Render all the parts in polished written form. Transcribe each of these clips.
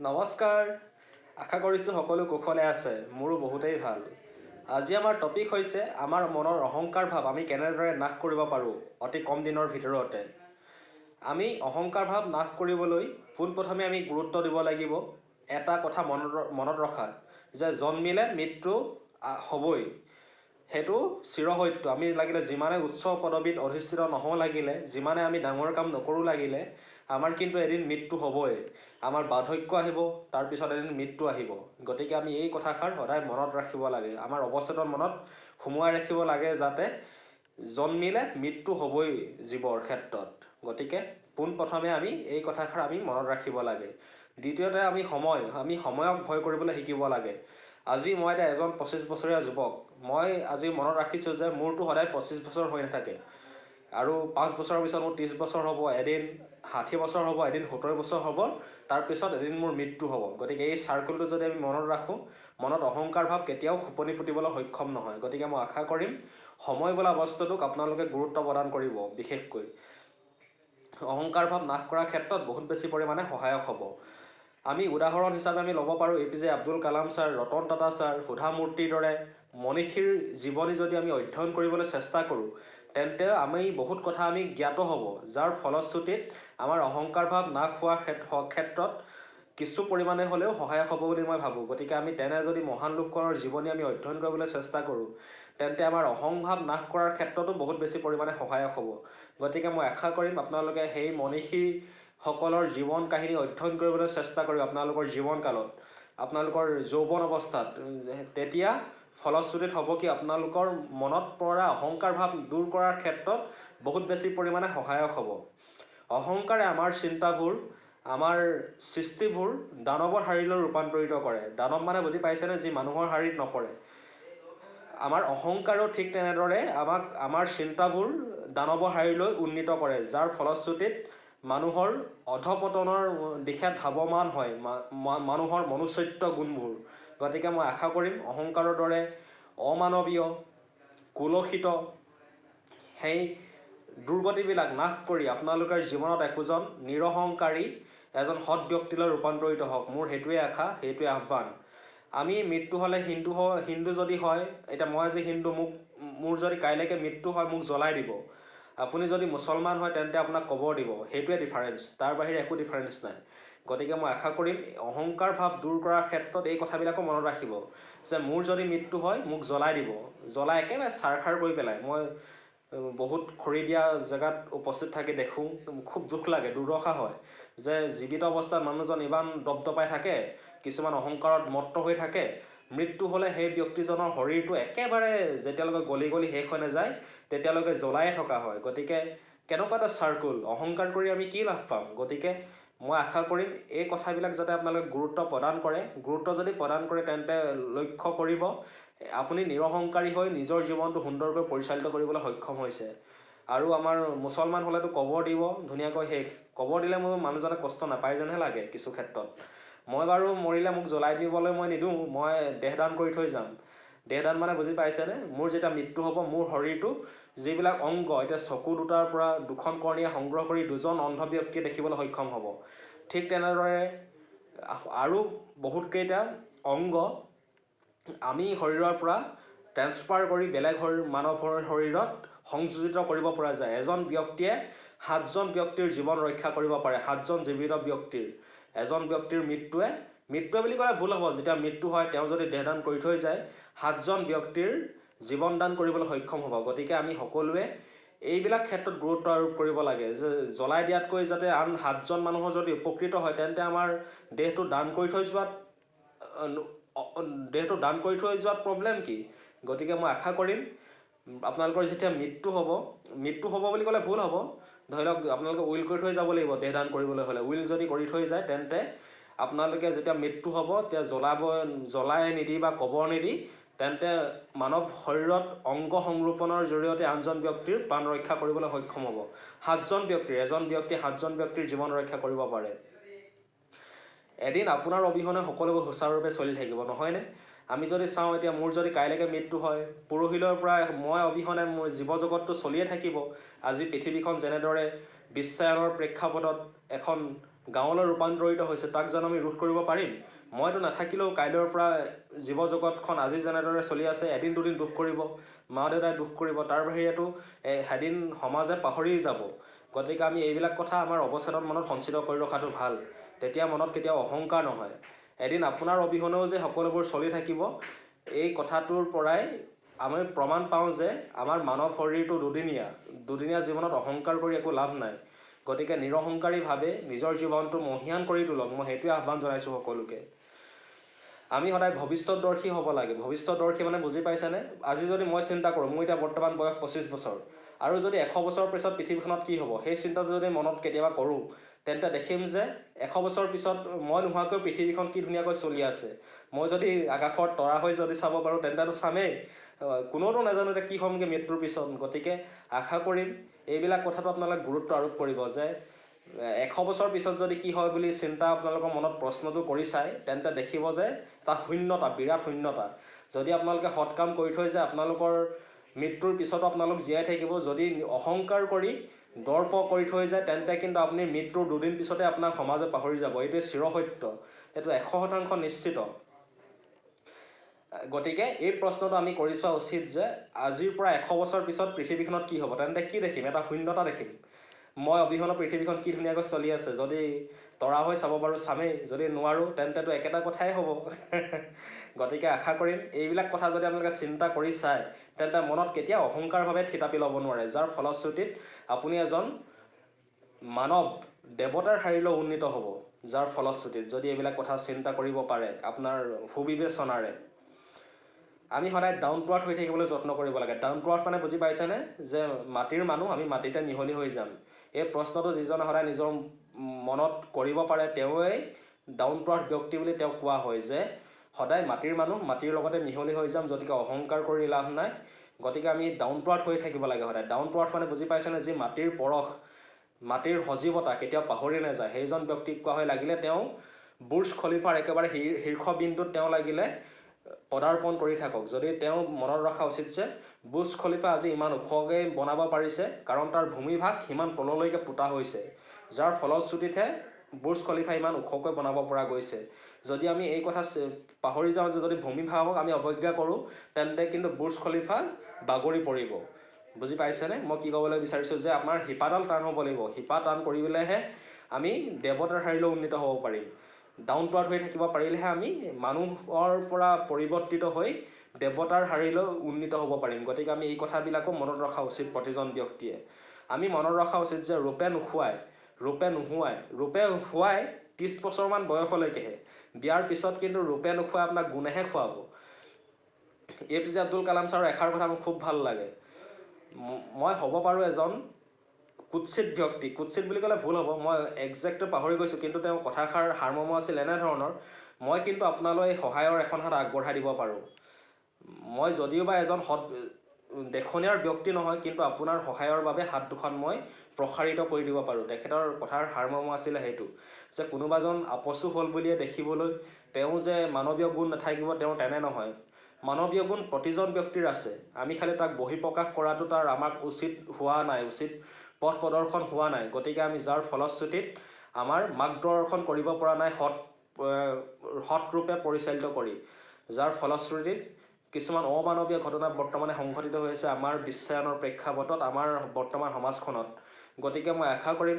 নমস্কাৰ। আশা কৰিছোঁ সকলো কুশলে আছে। মোৰো বহুতেই ভাল। আজি আমাৰ টপিক হৈছে আমাৰ মনৰ অহংকাৰ ভাৱ আমি কেনেদৰে নাশ কৰিব পাৰোঁ অতি কম দিনৰ ভিতৰতে। আমি অহংকাৰ ভাৱ নাশ কৰিবলৈ পোনপ্ৰথমে আমি গুৰুত্ব দিব লাগিব এটা কথা মনত ৰখাত যে জন্মিলে মৃত্যু হ'বই। সেইটো চিৰসত্য। আমি লাগিলে যিমানে উচ্চ পদবীত অধিষ্ঠিত নহওঁ লাগিলে, যিমানে আমি ডাঙৰ কাম নকৰোঁ লাগিলে, আমাৰ কিন্তু এদিন মৃত্যু হ'বই। আমাৰ বাৰ্ধক্য আহিব, তাৰপিছত এদিন মৃত্যু আহিব। গতিকে আমি এই কথাষাৰ সদায় মনত ৰাখিব লাগে। আমাৰ অৱচেতন মনত সুমুৱাই ৰাখিব লাগে যাতে জন্মিলে মৃত্যু হ'বই জীৱৰ ক্ষেত্ৰত। গতিকে পোনপ্ৰথমে আমি এই কথাষাৰ আমি মনত ৰাখিব লাগে। দ্বিতীয়তে আমি সময়ক ভয় কৰিবলৈ শিকিব লাগে। আজি মই এতিয়া এজন 25 বছৰীয়া যুৱক। মই আজি মনত ৰাখিছোঁ যে মোৰতো সদায় 25 বছৰ হৈ নাথাকে। আৰু 5 বছৰৰ পিছত মোৰ 30 বছৰ হ'ব, এদিন 60 বছৰ হ'ব, এদিন 70 বছৰ হ'ব, তাৰপিছত এদিন মোৰ মৃত্যু হ'ব। গতিকে এই চাৰ্কুলটো যদি আমি মনত ৰাখোঁ, মনত অহংকাৰ ভাৱ কেতিয়াও ফুপনি ফুটিবলৈ সক্ষম নহয়। গতিকে মই আশা কৰিম সময় বোলা বস্তুটোক আপোনালোকে গুৰুত্ব প্ৰদান কৰিব। বিশেষকৈ অহংকাৰ ভাৱ নাশ কৰাৰ ক্ষেত্ৰত বহুত বেছি পৰিমাণে সহায়ক হ'ব। আমি উদাহৰণ হিচাপে আমি ল'ব পাৰোঁ APJ Abdul Kalam sir, Ratan Tata sir, সুধা মূৰ্তিৰ দৰে মনীষীৰ জীৱনী যদি আমি অধ্যয়ন কৰিবলৈ চেষ্টা কৰোঁ, তেন্তে আমি বহুত কথা আমি জ্ঞাত হ'ব, যাৰ ফলশ্ৰুতিত আমাৰ অহংকাৰ ভাৱ নাশ হোৱাৰ ক্ষেত্ৰত কিছু পৰিমাণে হ'লেও সহায়ক হ'ব বুলি মই ভাবোঁ। গতিকে আমি তেনে যদি মহান লোকসকলৰ জীৱনী আমি অধ্যয়ন কৰিবলৈ চেষ্টা কৰোঁ, তেন্তে আমাৰ অহংভাৱ নাশ কৰাৰ ক্ষেত্ৰতো বহুত বেছি পৰিমাণে সহায়ক হ'ব। গতিকে মই আশা কৰিম আপোনালোকে সেই মনীষীসকলৰ জীৱন কাহিনী অধ্যয়ন কৰিবলৈ চেষ্টা কৰিব আপোনালোকৰ জীৱনকালত, আপোনালোকৰ যৌৱন অৱস্থাত। তেতিয়া ফলশ্ৰুতিত হ'ব কি আপোনালোকৰ মনত পৰা অহংকাৰ ভাৱ দূৰ কৰাৰ ক্ষেত্ৰত বহুত বেছি পৰিমাণে সহায়ক হ'ব। অহংকাৰে আমাৰ চিন্তাবোৰ, আমাৰ সৃষ্টিবোৰ দানৱৰ শাৰীলৈ ৰূপান্তৰিত কৰে। দানৱ মানে বুজি পাইছেনে? যি মানুহৰ শাৰীত নপৰে। আমাৰ অহংকাৰেও ঠিক তেনেদৰে আমাৰ চিন্তাবোৰ দানৱৰ শাৰীলৈ উন্নীত কৰে, যাৰ ফলশ্ৰুতিত মানুহৰ অধপতনৰ দিশে ধাৱমান হয় মানুহৰ মনুষ্যত্ব গুণবোৰ। গতিকে মই আশা কৰিম অহংকাৰৰ দৰে অমানৱীয়, কুলসিত সেই দুৰ্গতিবিলাক নাশ কৰি আপোনালোকৰ জীৱনত একোজন নিৰহংকাৰী এজন সৎ ব্যক্তিলৈ ৰূপান্তৰিত হওক। মোৰ সেইটোৱে আশা, সেইটোৱে আহ্বান। আমি মৃত্যু হ'লে হিন্দু যদি হয়, এতিয়া মই আজি হিন্দু, মোৰ যদি কাইলৈকে মৃত্যু হয় মোক জ্বলাই দিব। আপুনি যদি মুছলমান হয় তেন্তে আপোনাক কবৰ দিব। সেইটোৱে ডিফাৰেঞ্চ, তাৰ বাহিৰে একো ডিফাৰেঞ্চ নাই। গতিকে মই আশা কৰিম অহংকাৰ ভাৱ দূৰ কৰাৰ ক্ষেত্ৰত এই কথাবিলাকো মনত ৰাখিব যে মোৰ যদি মৃত্যু হয় মোক জ্বলাই দিব, জ্বলাই একেবাৰে ছাৰখাৰ কৰি পেলাই। মই বহুত খৰি দিয়া জেগাত উপস্থিত থাকি দেখোঁ, খুব দুখ লাগে, দুৰ্দশা হয় যে জীৱিত অৱস্থাত মানুহজন ইমান দপদপাই থাকে, কিছুমান অহংকাৰত মত্ত হৈ থাকে, মৃত্যু হ'লে সেই ব্যক্তিজনৰ শৰীৰটো একেবাৰে যেতিয়ালৈকে গলি গলি শেষ হৈ নাযায় তেতিয়ালৈকে জ্বলায়ে থকা হয়। গতিকে কেনেকুৱা এটা চাৰ্কুল, অহংকাৰ কৰি আমি কি লাভ পাম? গতিকে মই আশা কৰিম এই কথাবিলাক যাতে আপোনালোকে গুৰুত্ব প্ৰদান কৰে। গুৰুত্ব যদি প্ৰদান কৰে তেন্তে লক্ষ্য কৰিব আপুনি নিৰহংকাৰী হৈ নিজৰ জীৱনটো সুন্দৰকৈ পৰিচালিত কৰিবলৈ সক্ষম হৈছে। আৰু আমাৰ মুছলমান হ'লেতো কবৰ দিব ধুনীয়াকৈ শেষ। কবৰ দিলে মোৰ মানুহজনে কষ্ট নাপায় যেনহে লাগে কিছু ক্ষেত্ৰত। মই বাৰু মৰিলে মোক জ্বলাই দিবলৈ মই নিদিওঁ, মই দেহদান কৰি থৈ যাম। দেহদান মানে বুজি পাইছেনে? মোৰ যেতিয়া মৃত্যু হ'ব মোৰ শৰীৰটো যিবিলাক অংগ, এতিয়া চকু দুটাৰ পৰা দুখন কৰ্ণিয়া সংগ্ৰহ কৰি দুজন অন্ধ ব্যক্তিয়ে দেখিবলৈ সক্ষম হ'ব। ঠিক তেনেদৰে আৰু বহুতকেইটা অংগ আমি শৰীৰৰ পৰা ট্ৰেন্সফাৰ কৰি বেলেগ মানৱৰ শৰীৰত সংযোজিত কৰিব পৰা যায়। এজন ব্যক্তিয়ে 7জন ব্যক্তিৰ জীৱন ৰক্ষা কৰিব পাৰে, 7জন জীৱিত ব্যক্তিৰ। এজন ব্যক্তিৰ মৃত্যুৱে বুলি ক'লে ভুল হ'ব, যেতিয়া মৃত্যু হয় তেওঁ যদি দেহদান কৰি থৈ যায় 7জন ব্যক্তিৰ জীৱন দান কৰিবলৈ সক্ষম হ'ব। গতিকে আমি সকলোৱে এইবিলাক ক্ষেত্ৰত গুৰুত্ব আৰোপ কৰিব লাগে যে জ্বলাই দিয়াতকৈ যাতে আন 7জন মানুহৰ যদি উপকৃত হয় তেন্তে আমাৰ দেহটো দান কৰি থৈ যোৱাত প্ৰব্লেম কি? গতিকে মই আশা কৰিম আপোনালোকৰ যেতিয়া মৃত্যু হ'ব বুলি ক'লে ভুল হ'ব। ধৰি লওক আপোনালোকে উইল কৰি থৈ যাব লাগিব দেহদান কৰিবলৈ হ'লে। উইল যদি কৰি থৈ যায় তেন্তে আপোনালোকে যেতিয়া মৃত্যু হ'ব তেতিয়া জ্বলাই নিদি বা কবৰ নিদি তেন্তে মানৱ শৰীৰত অংগ সংৰোপণৰ জৰিয়তে আনজন ব্যক্তিৰ প্ৰাণ ৰক্ষা কৰিবলৈ সক্ষম হ'ব। 7জন ব্যক্তিৰ, এজন ব্যক্তিয়ে 7জন ব্যক্তিৰ জীৱন ৰক্ষা কৰিব পাৰে। এদিন আপোনাৰ অবিহনে সকলোবোৰ সুচাৰুৰূপে চলি থাকিব, নহয়নে? আমি যদি চাওঁ এতিয়া মোৰ যদি কাইলৈকে মৃত্যু হয়, পৰহিলৈৰ পৰা মই অবিহনে মোৰ জীৱ জগতটো চলিয়ে থাকিব। আজি পৃথিৱীখন যেনেদৰে বিশ্বায়নৰ প্ৰেক্ষাপটত এখন গাঁৱলৈ ৰূপান্তৰিত হৈছে তাক জানো আমি ৰোধ কৰিব পাৰিম? মইতো নাথাকিলেও কাইলৈৰ পৰা জীৱ জগতখন আজি যেনেদৰে চলি আছে এদিন দুদিন দুখ কৰিব, মা দেউতাই দুখ কৰিব, তাৰ বাহিৰেতো এদিন সমাজে পাহৰি যাব। গতিকে আমি এইবিলাক কথা আমাৰ অৱচেতন মনত সঞ্চিত কৰি ৰখাটো ভাল। তেতিয়া মনত কেতিয়াও অহংকাৰ নহয়। এদিন আপোনাৰ অবিহনেও যে সকলোবোৰ চলি থাকিব, এই কথাটোৰ পৰাই আমি প্ৰমাণ পাওঁ যে আমাৰ মানৱ শৰীৰটো দুদিনীয়া জীৱনত অহংকাৰ কৰি একো লাভ নাই। গতিকে নিৰহংকাৰীভাৱে নিজৰ জীৱনটো মহীয়ান কৰি তোলক। মই সেইটোৱে আহ্বান জনাইছোঁ সকলোকে। আমি সদায় ভৱিষ্যতদৰ্শী হ'ব লাগে। ভৱিষ্যতদৰ্শী মানে বুজি পাইছেনে? আজি যদি মই চিন্তা কৰোঁ, মোৰ এতিয়া বৰ্তমান বয়স 25 বছৰ, আৰু যদি 100 বছৰ পিছত পৃথিৱীখনত কি হ'ব সেই চিন্তাটো যদি মনত কেতিয়াবা কৰোঁ, তেন্তে দেখিম যে 100 বছৰ পিছত মই নোহোৱাকৈ পৃথিৱীখন কি ধুনীয়াকৈ চলি আছে। মই যদি আকাশৰ তৰা হৈ যদি চাব পাৰোঁ তেন্তেতো চামেই। কোনোতো নাজানো এতিয়া কি হ'মগৈ মৃত্যুৰ পিছত। গতিকে আশা কৰিম এইবিলাক কথাটো আপোনালোকে গুৰুত্ব আৰোপ কৰিব যে 100 বছৰ পিছত যদি কি হয় বুলি চিন্তা আপোনালোকৰ মনত প্ৰশ্নটো কৰি চায়, তেন্তে দেখিব যে এটা শূন্যতা, বিৰাট শূন্যতা। যদি আপোনালোকে সৎ কাম কৰি থৈ যায় আপোনালোকৰ মৃত্যুৰ পিছতো আপোনালোক জীয়াই থাকিব। যদি অহংকাৰ কৰি দৰ্প কৰি থৈ যায় তেন্তে কিন্তু আপুনি মৃত্যুৰ দুদিন পিছতে আপোনাক সমাজে পাহৰি যাব। এইটোৱে চিৰসত্য, এইটো 100% নিশ্চিত। গতিকে এই প্ৰশ্নটো আমি কৰি চোৱা উচিত যে আজিৰ পৰা 100 বছৰ পিছত পৃথিৱীখনত কি হ'ব। তেন্তে কি দেখিম? এটা শূন্যতা দেখিম। মই অবিহনে পৃথিৱীখন কি ধুনীয়াকৈ চলি আছে। যদি তৰা হৈ চাব পাৰোঁ চামেই, যদি নোৱাৰোঁ তেন্তেতো একেটা কথাই হ'ব। গতিকে আশা কৰিম এইবিলাক কথা যদি আপোনালোকে চিন্তা কৰি চায় তেন্তে মনত কেতিয়াও অহংকাৰভাৱে থিতাপি ল'ব নোৱাৰে, যাৰ ফলশ্ৰুতিত আপুনি এজন মানৱ দেৱতাৰ শাৰীলৈ উন্নীত হ'ব। যাৰ ফলশ্ৰুতিত যদি এইবিলাক কথা চিন্তা কৰিব পাৰে আপোনাৰ সুবিবেচনাৰে। আমি সদায় ডাউন টু আৰ্থ হৈ থাকিবলৈ যত্ন কৰিব লাগে। ডাউন টু আৰ্থ মানে বুজি পাইছেনে? যে মাটিৰ মানুহ, আমি মাটিতে মিহলি হৈ যাম। এই প্ৰশ্নটো যিজনে সদায় নিজৰ মনত কৰিব পাৰে তেওঁৱেই ডাউন টু আৰ্থ ব্যক্তি বুলি তেওঁক কোৱা হয়, যে সদায় মাটিৰ মানুহ, মাটিৰ লগতে মিহলি হৈ যাম। গতিকে অহংকাৰ কৰি লাভ নাই। গতিকে আমি ডাউন টু আৰ্থ হৈ থাকিব লাগে সদায়। ডাউন টু আৰ্থ মানে বুজি পাইছেনে? যি মাটিৰ পৰশ, মাটিৰ সজীৱতা কেতিয়াও পাহৰি নাযায়, সেইজন ব্যক্তিক কোৱা হয়। লাগিলে তেওঁ বুৰ্জ খলিফাৰ একেবাৰে শীৰ্ষবিন্দুত তেওঁ লাগিলে পদাৰ্পণ কৰি থাকক, যদি তেওঁ মনত ৰখা উচিত যে বুৰ্জ খলিফা আজি ইমান ওখকৈ বনাব পাৰিছে কাৰণ তাৰ ভূমিভাগ সিমান তললৈকে পোতা হৈছে, যাৰ ফলশ্ৰুতিতহে বুৰ্জ খলিফা ইমান ওখকৈ বনাব পৰা গৈছে। যদি আমি এই কথা পাহৰি যাওঁ যে যদি ভূমিভাগক আমি অৱজ্ঞা কৰোঁ তেন্তে কিন্তু বুৰ্জ খলিফা বাগৰি পৰিব। বুজি পাইছেনে মই কি ক'বলৈ বিচাৰিছোঁ? যে আমাৰ শিপাডাল টান হ'ব লাগিব। শিপা টান কৰিলেহে আমি দেৱতাৰ শাৰীলৈ উন্নীত হ'ব পাৰিম। ডাউন টু আৰ্থ হৈ থাকিব পাৰিলেহে আমি মানুহৰ পৰা পৰিৱৰ্তিত হৈ দেৱতাৰ শাৰীলৈ উন্নীত হ'ব পাৰিম। গতিকে আমি এই কথাবিলাকো মনত ৰখা উচিত প্ৰতিজন ব্যক্তিয়ে। আমি মনত ৰখা উচিত যে ৰূপে নোখোৱাই, ৰূপে খুৱাই 30 বছৰমান বয়সলৈকেহে। বিয়াৰ পিছত কিন্তু ৰূপে নোখোৱাই আপোনাক গুণেহে খুৱাব। APJ আব্দুল কালাম ছাৰৰ এষাৰ কথা মোৰ খুব ভাল লাগে। মই হ'ব পাৰোঁ এজন কুৎসিত ব্যক্তি, কুৎসিত বুলি ক'লে ভুল হ'ব, মই একজেক্টটো পাহৰি গৈছোঁ, কিন্তু তেওঁ কথাষাৰ সাৰমৰ্ম আছিল এনেধৰণৰ, মই কিন্তু আপোনালৈ সহায়ৰ এখন হাত আগবঢ়াই দিব পাৰোঁ। মই যদিও বা এজন দেখনীয়াৰ ব্যক্তি নহয়, কিন্তু আপোনাৰ সহায়ৰ বাবে হাত দুখন মই প্ৰসাৰিত কৰি দিব পাৰোঁ। তেখেতৰ কথাৰ সাৰমৰ্ম আছিলে সেইটো, যে কোনোবাজন আপচু হ'ল বুলিয়ে দেখিবলৈ তেওঁ যে মানৱীয় গুণ নাথাকিব তেওঁ তেনে নহয়। মানৱীয় গুণ প্ৰতিজন ব্যক্তিৰ আছে। আমি খালি তাক বহিঃপ্ৰকাশ কৰাটো তাৰ আমাক উচিত হোৱা নাই, উচিত পথ প্ৰদৰ্শন হোৱা নাই। গতিকে আমি যাৰ ফলশ্ৰুতিত আমাৰ মাৰ্গদৰ্শন কৰিব পৰা নাই সৎৰূপে পৰিচালিত কৰি, যাৰ ফলশ্ৰুতিত কিছুমান অমানৱীয় ঘটনা বৰ্তমানে সংঘটিত হৈ আছে আমাৰ বিশ্বায়নৰ প্ৰেক্ষাপটত, আমাৰ বৰ্তমান সমাজখনত। গতিকে মই আশা কৰিম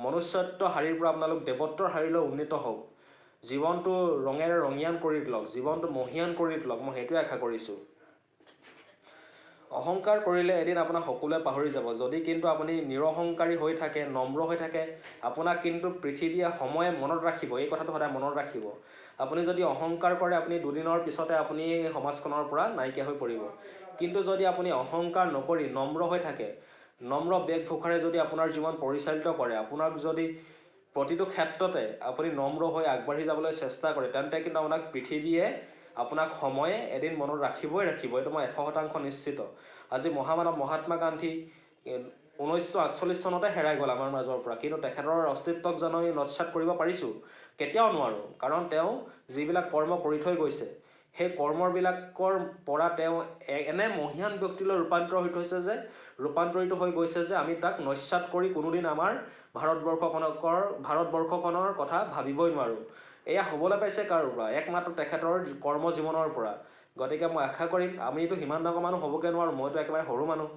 মনুষ্যত্ব শাৰীৰ পৰা আপোনালোক দেৱত্বৰ শাৰীলৈ উন্নীত হওক। জীৱনটো ৰঙেৰে ৰঙীয়ান কৰি তোলক, জীৱনটো মহীয়ান কৰি তোলক। মই সেইটোৱে আশা কৰিছোঁ। অহংকাৰ কৰিলে এদিন আপোনাক সকলোৱে পাহৰি যাব। যদি কিন্তু আপুনি নিৰহংকাৰী হৈ থাকে, নম্ৰ হৈ থাকে, আপোনাক কিন্তু পৃথিৱীয়ে সময়ে মনত ৰাখিব। এই কথাটো সদায় মনত ৰাখিব। আপুনি যদি অহংকাৰ কৰে আপুনি দুদিনৰ পিছতে আপুনি সমাজখনৰ পৰা নাইকিয়া হৈ পৰিব। কিন্তু যদি আপুনি অহংকাৰ নকৰি নম্ৰ হৈ থাকে, নম্ৰ বেশভূষাৰে যদি আপোনাৰ জীৱন পৰিচালিত কৰে, আপোনাক যদি প্ৰতিটো ক্ষেত্ৰতে আপুনি নম্ৰ হৈ আগবাঢ়ি যাবলৈ চেষ্টা কৰে, তেন্তে কিন্তু আপোনাক পৃথিৱীয়ে, আপোনাক সময়ে এদিন মনত ৰাখিবই ৰাখিব। এইটো মই 100% নিশ্চিত। আজি মহামানৱ মহাত্মা গান্ধী 1948 চনতে হেৰাই গ'ল আমাৰ মাজৰ পৰা, কিন্তু তেখেতৰ অস্তিত্বক জানো আমি নস্যাৎ কৰিব পাৰিছোঁ? কেতিয়াও নোৱাৰোঁ। কাৰণ তেওঁ যিবিলাক কৰ্ম কৰি থৈ গৈছে সেই কৰ্মবিলাকৰ পৰা তেওঁ এনে মহিয়ান ব্যক্তিলৈ ৰূপান্তৰিত হৈ গৈছে যে আমি তাক নস্যাৎ কৰি কোনোদিন আমাৰ ভাৰতবৰ্ষখনৰ কথা ভাবিবই নোৱাৰোঁ। এয়া হ'বলৈ পাইছে কাৰ পৰা? একমাত্ৰ তেখেতৰ কৰ্মজীৱনৰ পৰা। গতিকে মই আশা কৰিম, আমিতো সিমান ডাঙৰ মানুহ হ'বগৈ নোৱাৰোঁ, মইতো একেবাৰে সৰু মানুহ,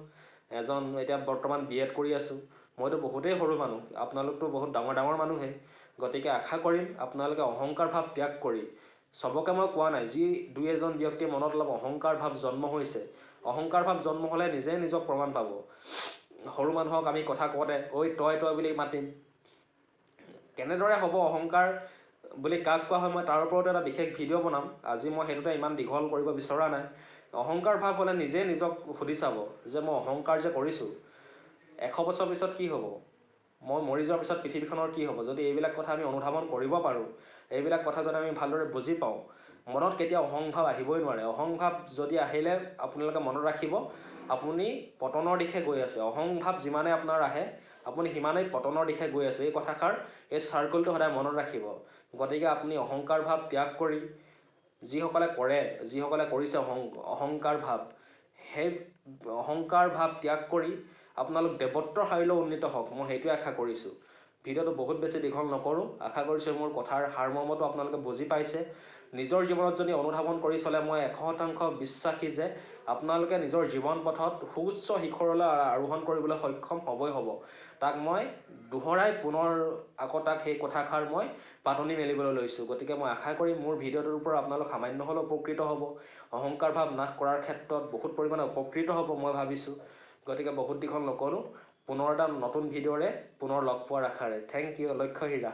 এতিয়া বৰ্তমান BEd কৰি আছোঁ, মইতো বহুতেই সৰু মানুহ, আপোনালোকতো বহুত ডাঙৰ মানুহেই। গতিকে আশা কৰিম আপোনালোকে অহংকাৰ ভাৱ ত্যাগ কৰি, চবকে মই কোৱা নাই, যি দুই এজন ব্যক্তিৰ মনত অলপ অহংকাৰ ভাৱ জন্ম হৈছে, অহংকাৰ ভাৱ জন্ম হ'লে নিজে নিজক প্ৰমাণ পাব। সৰু মানুহক আমি কথা কওঁতে ঐ তই বুলি মাতিম, কেনেদৰে হ'ব অহংকাৰ বুলি কাক কোৱা হয় মই তাৰ ওপৰতো এটা বিশেষ ভিডিঅ' বনাম। আজি মই সেইটোতে ইমান দীঘল কৰিব বিচৰা নাই। অহংকাৰ ভাৱ হ'লে নিজে নিজক সুধি চাব যে মই অহংকাৰ যে কৰিছোঁ, 100 বছৰ পিছত কি হ'ব, মই মৰি যোৱাৰ পিছত পৃথিৱীখনৰ কি হ'ব? যদি এইবিলাক কথা আমি অনুধাৱন কৰিব পাৰোঁ, এইবিলাক কথা যদি আমি ভালদৰে বুজি পাওঁ, মনত কেতিয়াও অহংভাৱ আহিবই নোৱাৰে। অহংভাৱ যদি আহিলে আপোনালোকে মনত ৰাখিব, আপুনি পতনৰ দিশে গৈ আছে। অহংভাৱ যিমানে আপোনাৰ আহে, আপুনি সিমানেই পতনৰ দিশে গৈ আছে। এই কথাষাৰ, এই চাৰ্কলটো সদায় মনত ৰাখিব। গতিকে আপুনি অহংকাৰ ভাৱ ত্যাগ কৰি, যিসকলে কৰিছে অহংকাৰ ভাৱ, সেই অহংকাৰ ভাৱ ত্যাগ কৰি আপোনালোক দেৱত্বৰ শাৰীলৈ উন্নীত হওক, মই সেইটোৱে আশা কৰিছোঁ। ভিডিঅ'টো বহুত বেছি দীঘল নকৰোঁ। আশা কৰিছোঁ মোৰ কথাৰ সাৰমৰ্মটো আপোনালোকে বুজি পাইছে। নিজৰ জীৱনত যদি অনুধাৱন কৰি চলে, মই 100% বিশ্বাসী যে আপোনালোকে নিজৰ জীৱন পথত সুউচ্চ শিখৰলৈ আৰোহণ কৰিবলৈ সক্ষম হ'বই হ'ব। তাক মই দোহৰাই পুনৰ আকৌ তাক সেই কথাষাৰ মই পাতনি মেলিবলৈ লৈছোঁ। গতিকে মই আশা কৰিম মোৰ ভিডিঅ'টোৰ পৰা আপোনালোক সামান্য হ'লেও উপকৃত হ'ব। অহংকাৰ ভাৱ নাশ কৰাৰ ক্ষেত্ৰত বহুত পৰিমাণে উপকৃত হ'ব মই ভাবিছোঁ। গতিকে বহুত দীঘল নকৰোঁ, পুনৰ এটা নতুন ভিডিঅ'ৰে পুনৰ লগ পোৱাৰ আশাৰে। থেংক ইউ, লক্ষ্য হীৰা।